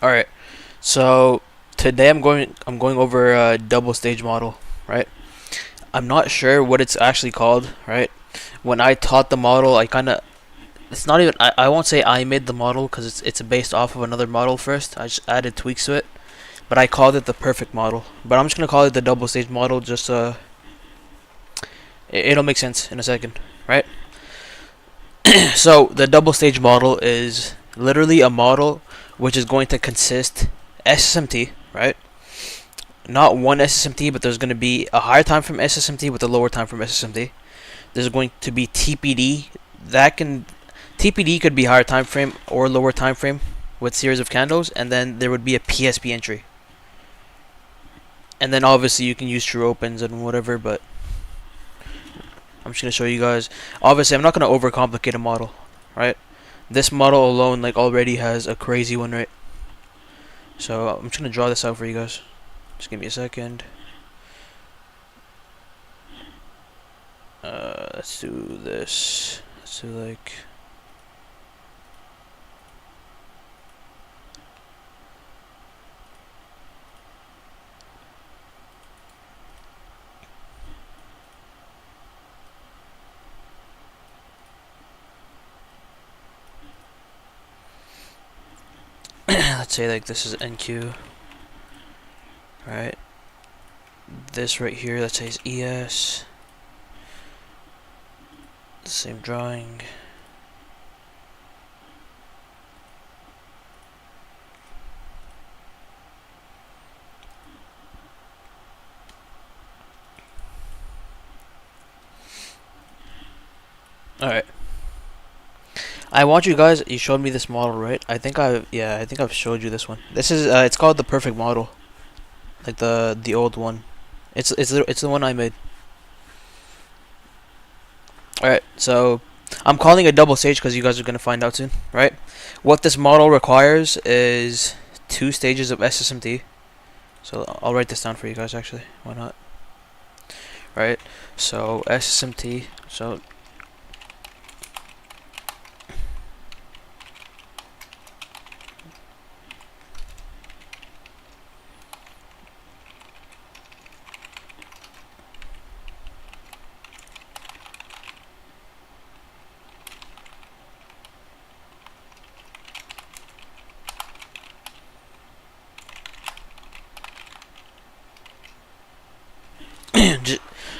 All right. So today I'm going over a double stage model, right? I'm not sure what it's actually called, right? When I taught the model, I kind of it's not even I won't say I made the model because it's based off of another model first. I just added tweaks to it, but I called it the perfect model. But I'm just gonna call it the double stage model. Just it'll make sense in a second, right? So the double stage model is literally a model which is going to consist SSMT, right? Not one SSMT, but there's going to be a higher time from SSMT with a lower time from SSMT. There's going to be TPD that can TPD could be higher time frame or lower time frame with series of candles, and then there would be a PSP entry. And then obviously you can use true opens and whatever, but I'm just gonna show you guys. Obviously, I'm not gonna overcomplicate a model, right? This model alone like already has a crazy one, right? So I'm just gonna draw this out for you guys. Just give me a second. Let's do this. Let's do like. Let's say like this is NQ, right? This right here, let's say is ES. The same drawing. All right. I want you guys. You showed me this model, right? I think I've showed you this one. This is it's called the perfect model, like the old one. It's the one I made. All right, so I'm calling it double stage because you guys are gonna find out soon, right? What this model requires is two stages of SSMT. So I'll write this down for you guys. Actually, why not? Right. So SSMT. So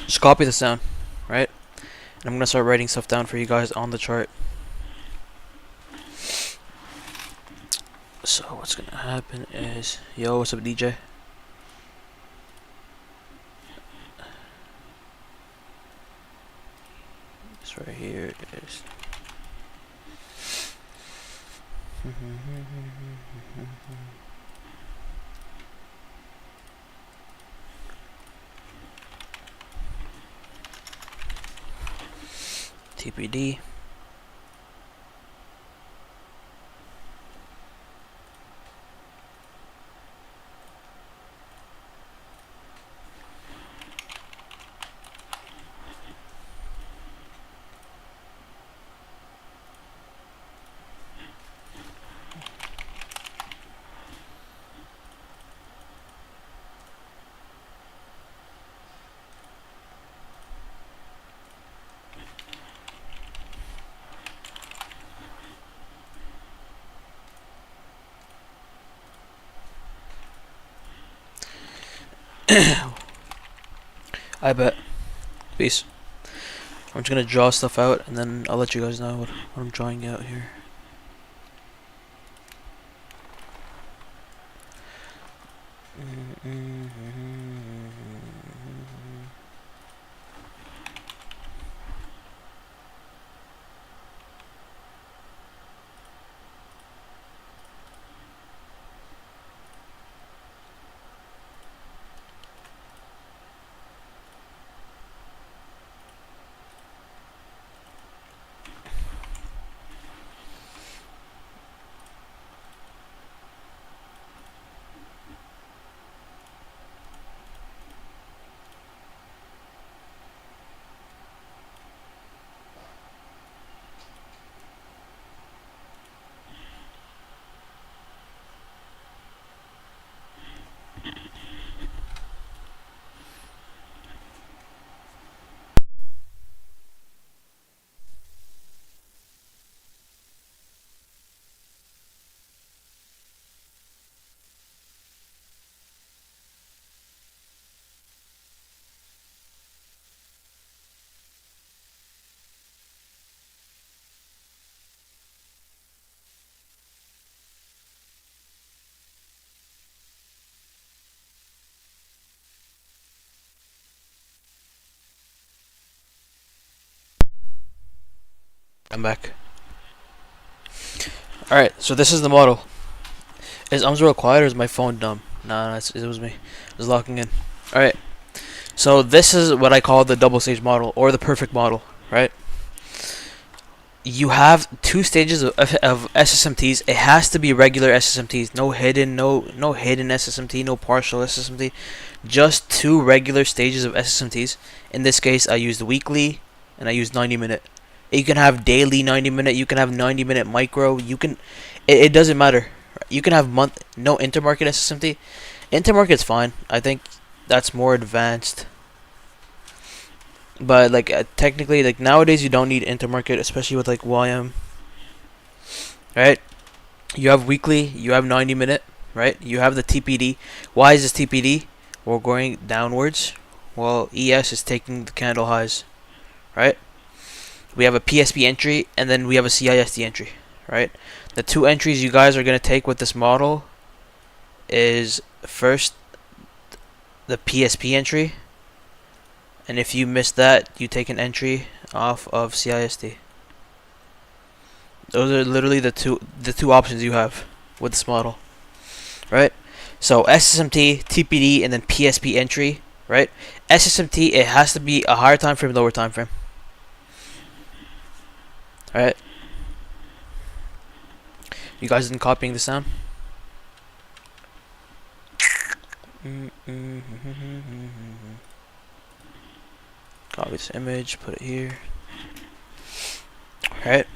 just copy this down, right? And I'm gonna start writing stuff down for you guys on the chart. So what's gonna happen is, yo, what's up, DJ? This right here is. TPD. I bet. Peace. I'm just gonna draw stuff out and then I'll let you guys know what I'm drawing out here. I'm back. Alright, so this is the model. Is real quiet or is my phone dumb? Nah, it was me. It was locking in. Alright, so this is what I call the double stage model, or the perfect model, right? You have two stages of SSMTs. It has to be regular SSMTs. No hidden, no hidden SSMT, no partial SSMT. Just two regular stages of SSMTs. In this case, I used weekly, and I used 90-minute. You can have daily 90-minute. You can have 90-minute micro. You can, it doesn't matter. You can have no intermarket SSMT. Intermarket's fine. I think that's more advanced. But like technically, like nowadays, you don't need intermarket, especially with like YM. Right? You have weekly. You have 90-minute. Right? You have the TPD. Why is this TPD? We're going downwards. Well, ES is taking the candle highs. Right? We have a PSP entry, and then we have a CISD entry. Right? The two entries you guys are going to take with this model is first the PSP entry, and if you miss that, you take an entry off of CISD. Those are literally the two options you have with this model, right? So SSMT, TPD, and then PSP entry, right? SSMT, it has to be a higher time frame, lower time frame. All right. You guys didn't copying this down? Copy this image, put it here. Alright.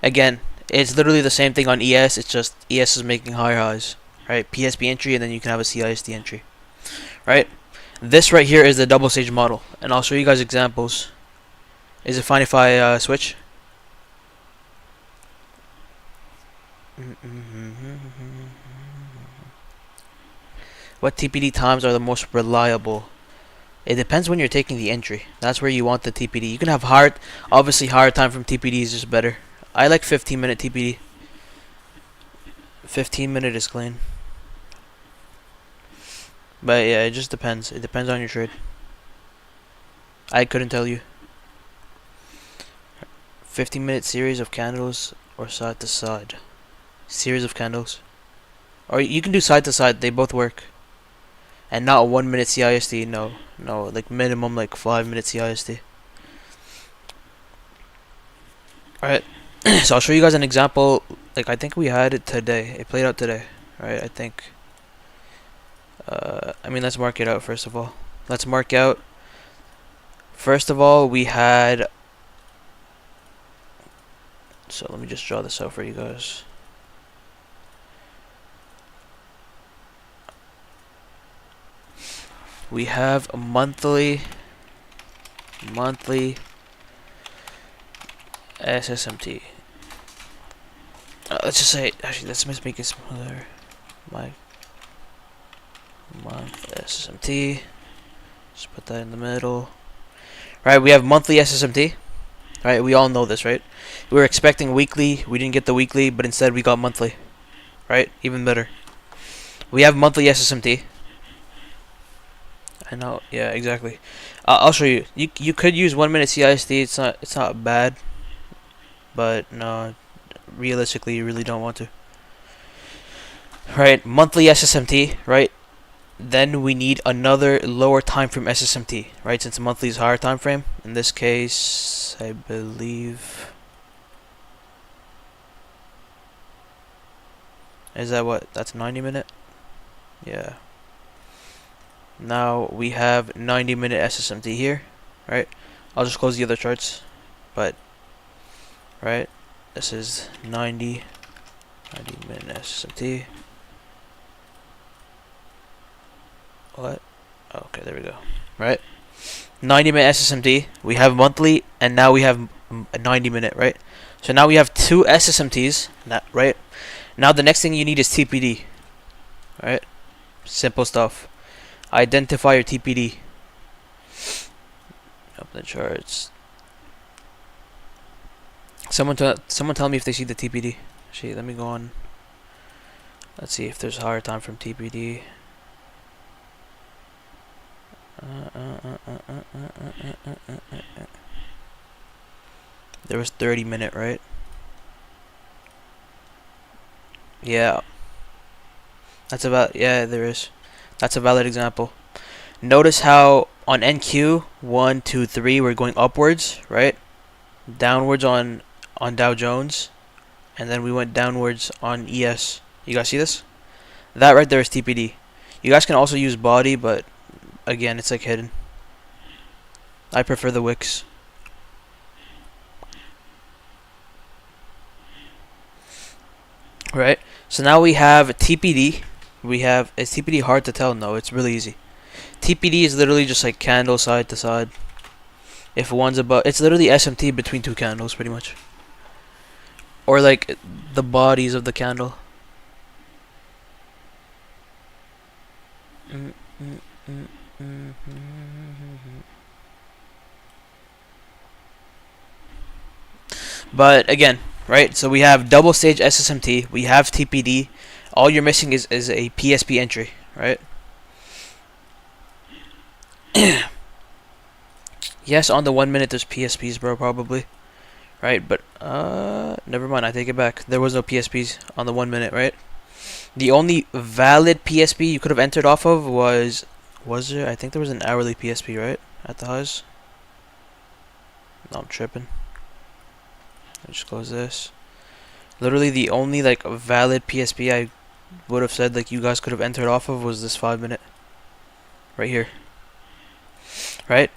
Again, it's literally the same thing on ES, it's just ES is making higher highs. Right? PSP entry, and then you can have a CISD entry. Right? This right here is the double stage model, and I'll show you guys examples. Is it fine if I switch? What TPD times are the most reliable? It depends when you're taking the entry. That's where you want the TPD. You can have obviously higher time from TPD is just better. I like 15-minute TPD. 15-minute is clean. But yeah, it just depends. It depends on your trade. I couldn't tell you. 15-minute series of candles or side to side. Series of candles. Or you can do side to side. They both work. And not 1 minute CISD. No, like minimum like 5-minute CISD. Alright, so I'll show you guys an example. Like I think we had it today. It played out today, right? I think. I mean, let's mark it out first of all. Let's mark out. First of all, we had. So let me just draw this out for you guys. We have a monthly SSMT. Let's just say, actually, let's make it smaller. My month SSMT. Just put that in the middle. Right, we have monthly SSMT. Right, we all know this, right? We were expecting weekly. We didn't get the weekly, but instead we got monthly. Right, even better. We have monthly SSMT. I know, yeah, exactly. I'll show you. You could use 1 minute CISD. It's not bad, but no, realistically, you really don't want to. Right, monthly SSMT. Right, then we need another lower time frame SSMT. Right, since monthly is higher time frame. In this case, I believe. Is that what? That's 90-minute. Yeah. Now we have 90-minute SSMT here, right? I'll just close the other charts, but right, this is 90-minute SSMT. What? Oh, okay, there we go. Right, 90-minute SSMT. We have monthly, and now we have a 90-minute, right? So now we have two SSMTs. Right. Now the next thing you need is TPD. Right, simple stuff. Identify your TPD. Open the charts. Someone tell me if they see the TPD. Actually, let me go on. Let's see if there's higher time from TPD. There was 30-minute, right? Yeah, there is. That's a valid example. Notice how on NQ 1, 2, 3 we're going upwards, right? Downwards on Dow Jones, and then we went downwards on ES. You guys see this? That right there is TPD. You guys can also use body, but again, it's like hidden. I prefer the wicks. Right? So now we have TPD. Is TPD hard to tell? No, it's really easy. TPD is literally just like candle side to side. If one's above, it's literally SMT between two candles, pretty much. Or like the bodies of the candle. But again, right? So we have double stage SSMT, we have TPD. All you're missing is a PSP entry, right? Yes, on the 1 minute there's PSPs, bro, probably. Right, but never mind, I take it back. There was no PSPs on the 1 minute, right? The only valid PSP you could have entered off of was there? I think there was an hourly PSP, right? At the highs. No, I'm tripping. I just close this. Literally the only like valid PSP I would have said like you guys could have entered off of was this 5 minute. Right here. Right?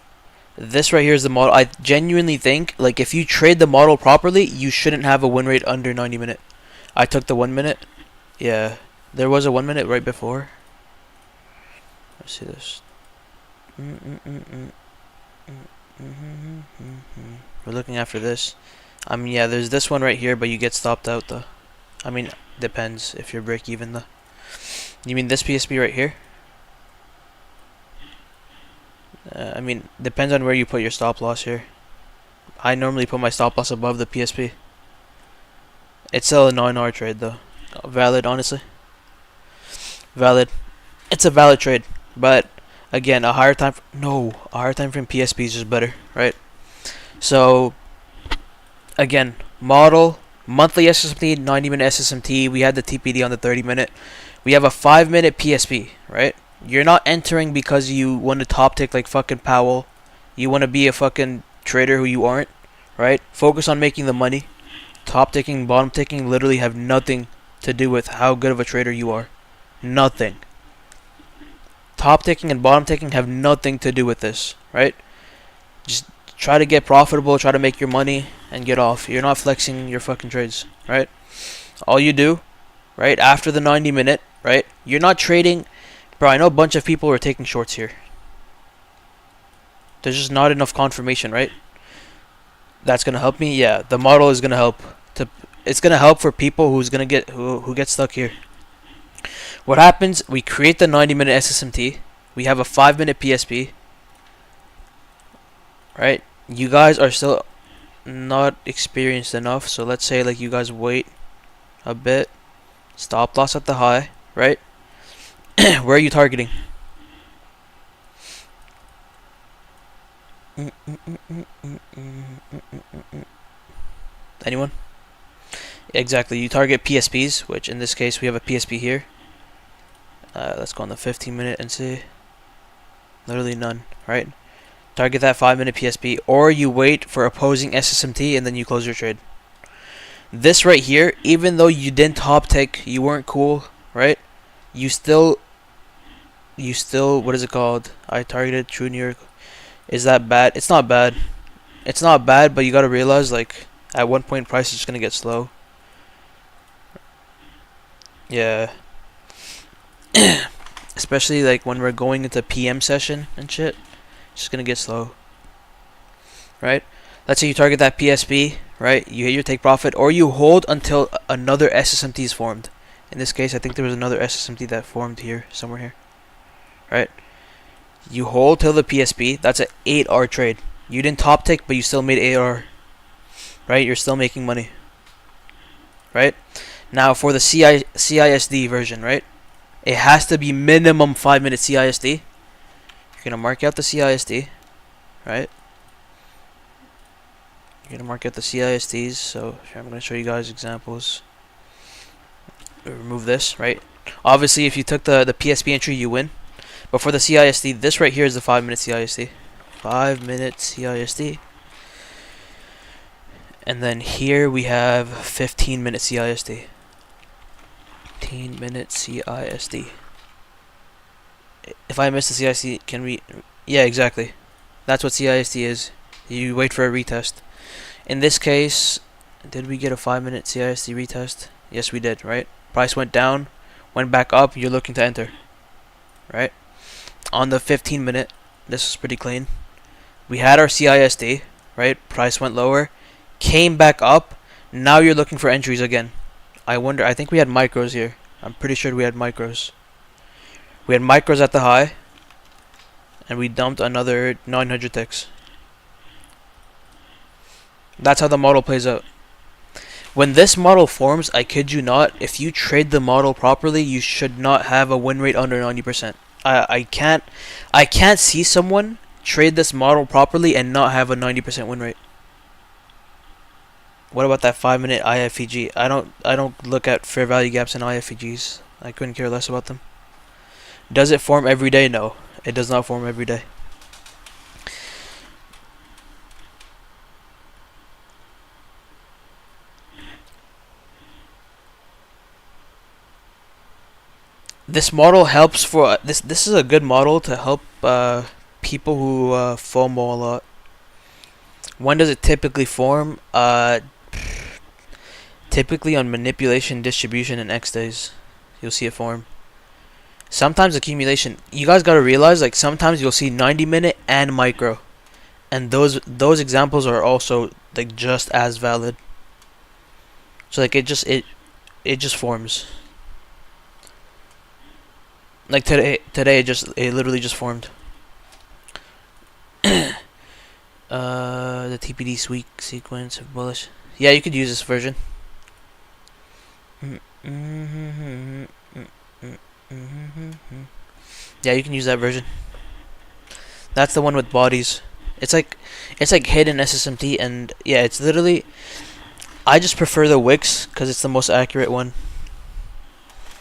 This right here is the model. I genuinely think like if you trade the model properly, you shouldn't have a win rate under 90 minute. I took the 1 minute. Yeah. There was a 1 minute right before. Let's see this. We're looking after this. I mean, yeah, there's this one right here, but you get stopped out though. I mean, depends if you're break even though. You mean this PSP right here? I mean, depends on where you put your stop loss here. I normally put my stop loss above the PSP. It's still a 9R trade though. Valid, honestly. Valid. It's a valid trade, but again, a higher time frame PSP is just better, right? So again, model, monthly SSMT, 90-minute SSMT. We had the TPD on the 30-minute. We have a 5-minute PSP, right? You're not entering because you want to top tick like fucking Powell. You want to be a fucking trader who you aren't, right? Focus on making the money. Top ticking, bottom ticking literally have nothing to do with how good of a trader you are. Nothing. Top ticking and bottom ticking have nothing to do with this, right? Just try to get profitable, try to make your money, and get off. You're not flexing your fucking trades, right? All you do, right, after the 90-minute, right, you're not trading. Bro, I know a bunch of people are taking shorts here. There's just not enough confirmation, right? That's gonna help me. Yeah, the model is gonna help. It's gonna help for people who get stuck here. What happens? We create the 90-minute SSMT. We have a 5-minute PSP. Right? You guys are still not experienced enough, so let's say like you guys wait a bit. Stop loss at the high, right? Where are you targeting? Anyone? Exactly. You target PSPs, which in this case we have a PSP here. Let's go on the 15-minute and see. Literally none, right? Target that 5-minute PSP, or you wait for opposing SSMT and then you close your trade. This right here, even though you didn't top tick, you weren't cool, right? You still, what is it called? I targeted True New York. Is that bad? It's not bad. It's not bad, but you gotta realize, like, at one point price is just gonna get slow. Yeah. Especially, like, when we're going into PM session and shit. It's just gonna get slow. Right? Let's say you target that PSP, right? You hit your take profit, or you hold until another SSMT is formed. In this case, I think there was another SSMT that formed here, somewhere here. Right? You hold till the PSP. That's an 8R trade. You didn't top tick, but you still made 8R. Right? You're still making money. Right? Now, for the CISD version, right? It has to be minimum 5-minute CISD. You're going to mark out the CISD. Right? You're You're gonna mark out the CISDs. So I'm gonna show you guys examples. Remove this, right? Obviously, if you took the PSP entry, you win. But for the CISD, this right here is the 5-minute CISD. 5-minute CISD. And then here we have 15-minute CISD. 15-minute CISD. If I miss the CISD, can we... Yeah, exactly. That's what CISD is. You wait for a retest. In this case, did we get a 5-minute CISD retest? Yes, we did, right? Price went down, went back up, you're looking to enter. Right? On the 15-minute, this is pretty clean. We had our CISD, right? Price went lower, came back up. Now you're looking for entries again. I think we had micros here. I'm pretty sure we had micros. We had micros at the high, and we dumped another 900 ticks. That's how the model plays out. When this model forms, I kid you not, if you trade the model properly, you should not have a win rate under 90%. I can't see someone trade this model properly and not have a 90% win rate. What about that 5-minute IFEG? I don't look at fair value gaps in IFEGs. I couldn't care less about them. Does it form every day? No, it does not form every day. This model helps for this. This is a good model to help people who FOMO a lot. When does it typically form? Typically on manipulation, distribution, and X days, you'll see it form. Sometimes accumulation. You guys gotta realize, like, sometimes you'll see 90-minute and micro, and those examples are also like just as valid. So like it just forms. Like today it literally just formed. The TPD sweep sequence of bullish. Yeah, you could use this version. Yeah, you can use that version. That's the one with bodies. It's like hidden SSMT, and yeah, it's literally. I just prefer the Wix because it's the most accurate one.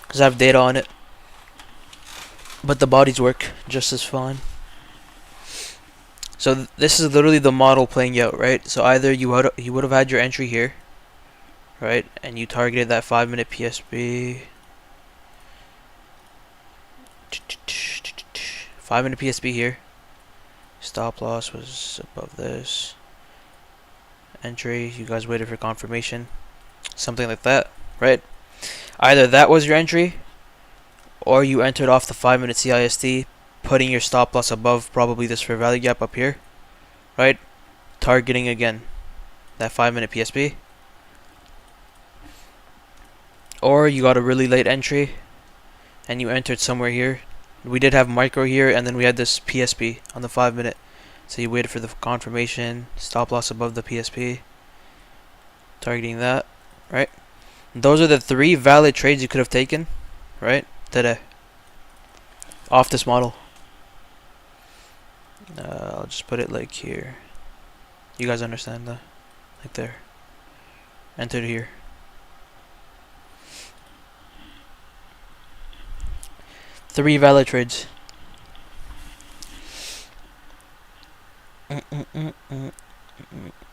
Because I have data on it. But the bodies work just as fine. So this is literally the model playing out, right? So either you would have had your entry here, right, and you targeted that 5-minute PSB. 5-minute PSB here. Stop loss was above this. Entry, you guys waited for confirmation, something like that, right? Either that was your entry, or you entered off the 5-minute CISD, putting your stop loss above probably this fair value gap up here, right? Targeting again that 5-minute PSB. Or you got a really late entry and you entered somewhere here. We did have micro here, and then we had this PSB on the 5-minute. So you waited for the confirmation, stop loss above the PSP, targeting that, right? Those are the 3 valid trades you could have taken, right, today, off this model. I'll just put it like here. You guys understand that? Like there. Entered here. Three valid trades. The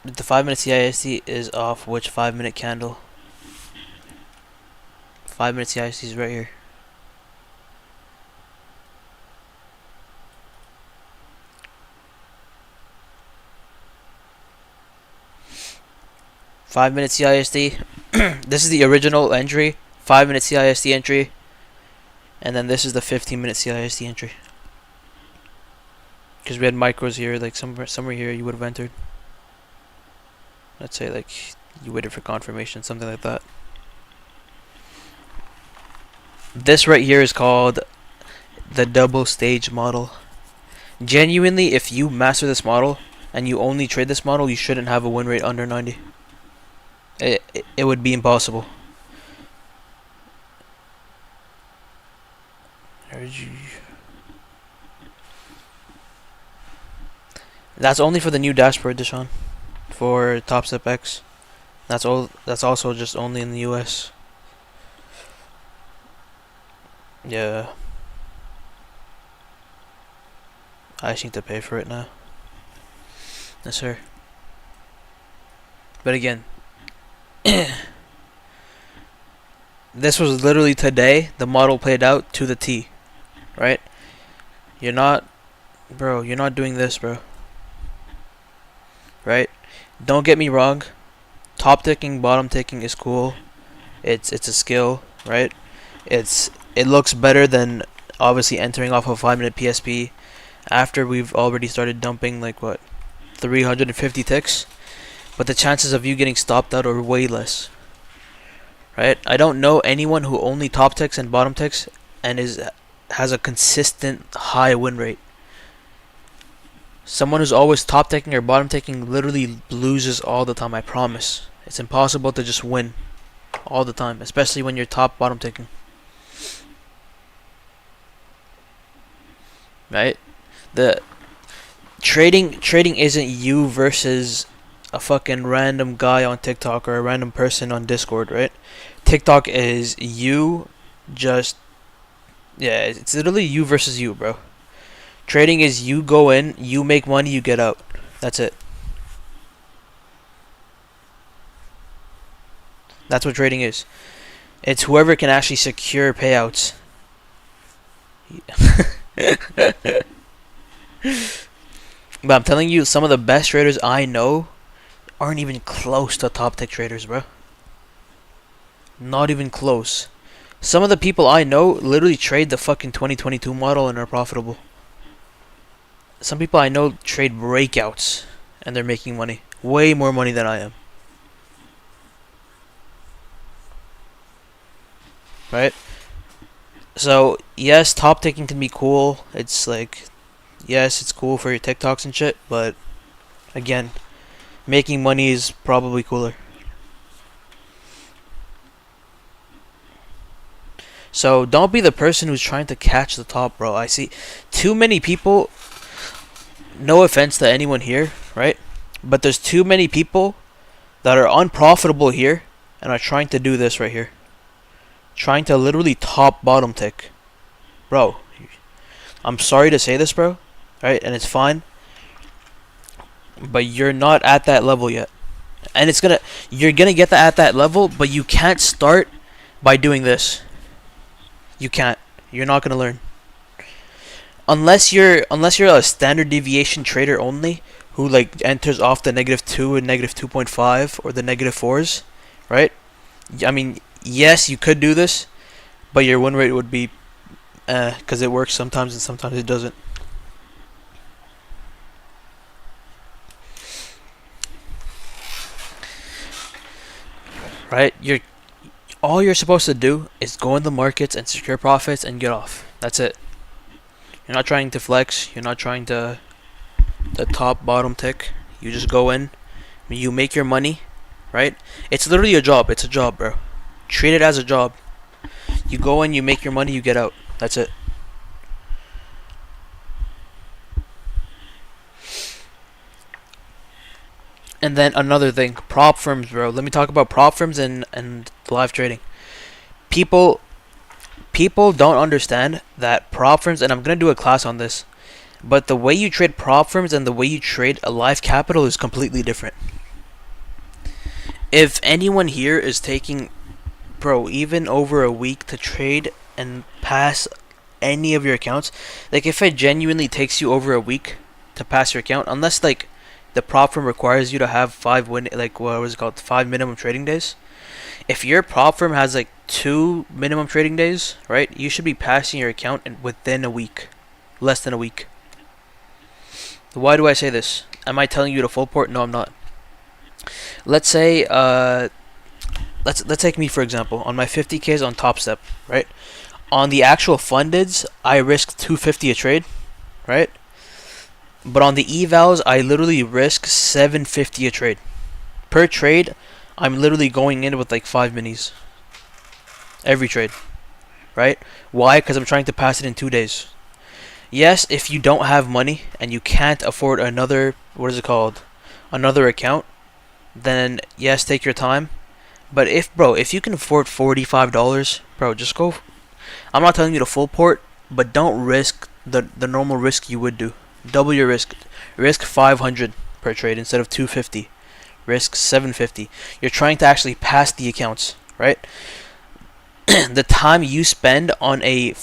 5-minute CISD is off which 5-minute candle? 5-minute CISD is right here. Five-minute CISD. This is the original entry. 5-minute CISD entry. And then this is the 15-minute CISD entry. Because we had micros here, like somewhere here you would have entered. Let's say like you waited for confirmation, something like that. This right here is called the double stage model. Genuinely, if you master this model and you only trade this model, you shouldn't have a win rate under 90. It would be impossible. That's only for the new dashboard, Deshaun. for Top Step X. That's all. That's also just only in the U.S. Yeah, I just need to pay for it now. Yes, sir. But again, this was literally today. The model played out to the T, right? You're not, bro. You're not doing this, bro. Right? Don't get me wrong. Top ticking, bottom ticking is cool. It's a skill, right? It looks better than obviously entering off a 5-minute PSP after we've already started dumping like what 350 ticks, but the chances of you getting stopped out are way less. Right? I don't know anyone who only top ticks and bottom ticks and has a consistent high win rate. Someone who's always top ticking or bottom ticking literally loses all the time, I promise. It's impossible to just win all the time, especially when you're top bottom ticking. Right? The trading isn't you versus a fucking random guy on TikTok or a random person on Discord, right? TikTok is you just it's literally you versus you, bro. Trading is you go in, you make money, you get out. That's it. That's what trading is. It's whoever can actually secure payouts. But I'm telling you, some of the best traders I know aren't even close to top tick traders, bro. Not even close. Some of the people I know literally trade the fucking 2022 model and are profitable. Some people I know trade breakouts and they're making money. Way more money than I am. Right? So, yes, top ticking can be cool. It's like, yes, it's cool for your TikToks and shit, but again, making money is probably cooler. So, don't be the person who's trying to catch the top, bro. I see too many people. No offense to anyone here, right? But there's too many people that are unprofitable here and are trying to do this right here. Trying to literally top bottom tick. Bro, I'm sorry to say this, bro. Right? And it's fine. But you're not at that level yet. And you're gonna get that at that level, but you can't start by doing this. You can't. You're not gonna learn. Unless you're a standard deviation trader only, who like enters off the -2 and -2.5 or the -4s, right? I mean, yes, you could do this, but your win rate would be, because it works sometimes and sometimes it doesn't. Right? All you're supposed to do is go in the markets and secure profits and get off. That's it. You're not trying to flex. You're not trying to the top bottom tick. You just go in. You make your money, right? It's literally a job. It's a job, bro. Treat it as a job. You go in, you make your money, you get out. That's it. And then another thing, prop firms, bro. Let me talk about prop firms and live trading. People don't understand that prop firms, and I'm gonna do a class on this, but the way you trade prop firms and the way you trade a live capital is completely different. If anyone here is taking, bro, even over a week to trade and pass any of your accounts, like if it genuinely takes you over a week to pass your account, unless like the prop firm requires you to have 5 minimum trading days. If your prop firm has like 2 minimum trading days, right, you should be passing your account within a week, less than a week. Why do I say this? Am I telling you to full port? No, I'm not. Let's say, let's take me for example. On my 50Ks on Top Step, right? On the actual fundeds, I risk 250 a trade, right? But on the evals, I literally risk 750 a trade. Per trade, I'm literally going in with like 5 minis. Every trade. Right? Why? Because I'm trying to pass it in 2 days. Yes, if you don't have money and you can't afford another, another account, then yes, take your time. But if you can afford $45, bro, just go. I'm not telling you to full port, but don't risk the normal risk you would do. Double your risk. Risk 500 per trade instead of 250. Risk 750. You're trying to actually pass the accounts, right? The time you spend on a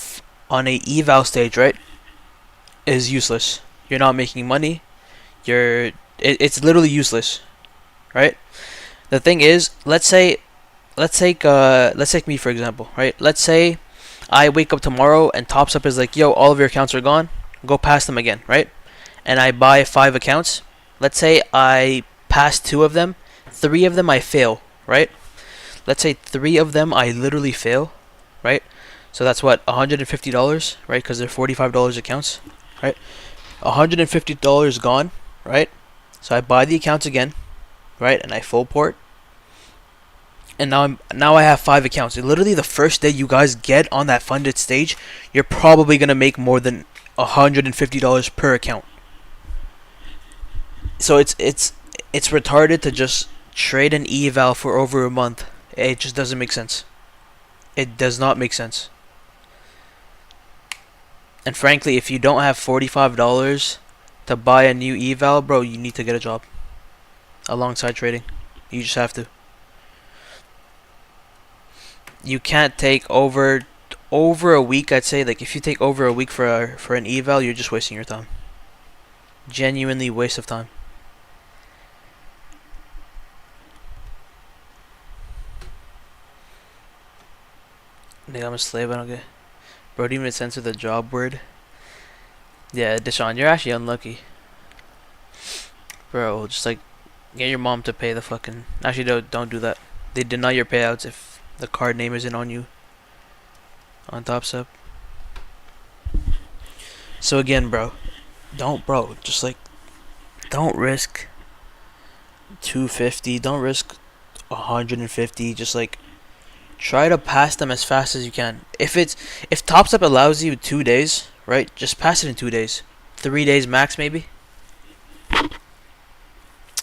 eval stage, right, is useless. You're not making money. It's literally useless, right? The thing is, let's take me for example, right? Let's say I wake up tomorrow and TopSup is like, yo, all of your accounts are gone. Go pass them again, right? And I buy 5 accounts. Let's say I pass 2 of them, 3 of them I fail, right? Let's say 3 of them I literally fail, right? So that's what, $150, right? Because they're $45 accounts, right? $150 gone, right? So I buy the accounts again, right? And I full port. And now I have 5 accounts. And literally the first day you guys get on that funded stage, you're probably gonna make more than $150 per account. So it's retarded to just trade an eval for over a month. It just doesn't make sense. It does not make sense. And frankly, if you don't have $45 to buy a new eval, bro, you need to get a job alongside trading. You just have to. You can't take over a week. I'd say, like, if you take over a week for an eval, you're just wasting your time. Genuinely waste of time. Nigga, I'm a slave. I don't get. Bro, do you even censor the job word? Yeah, Deshaun, you're actually unlucky, bro. Just like get your mom to pay the fucking. Actually, don't do that. They deny your payouts if the card name isn't on you on TopSup. So again, bro, just like don't risk 250. Don't risk 150. Just like try to pass them as fast as you can. If TopSup allows you 2 days, right? Just pass it in 2 days, 3 days max maybe,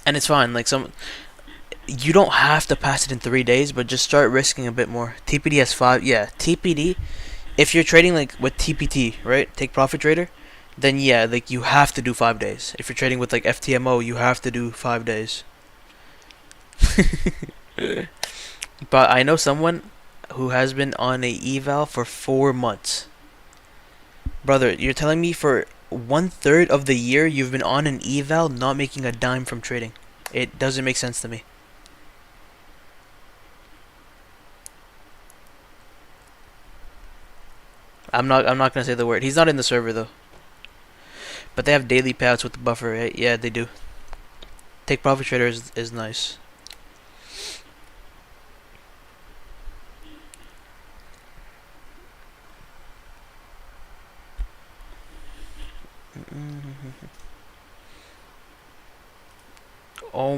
and it's fine. Like you don't have to pass it in 3 days, but just start risking a bit more. TPD has 5. Yeah, TPD. If you're trading like with TPT, right? Take Profit Trader, then yeah, like you have to do 5 days. If you're trading with like FTMO, you have to do 5 days. But I know someone who has been on a eval for 4 months. Brother, you're telling me for 1/3 of the year you've been on an eval not making a dime from trading? It doesn't make sense to me. I'm not gonna say the word. He's not in the server though. But they have daily payouts with the buffer, right? Yeah, they do. Take Profit Trader is nice. Oh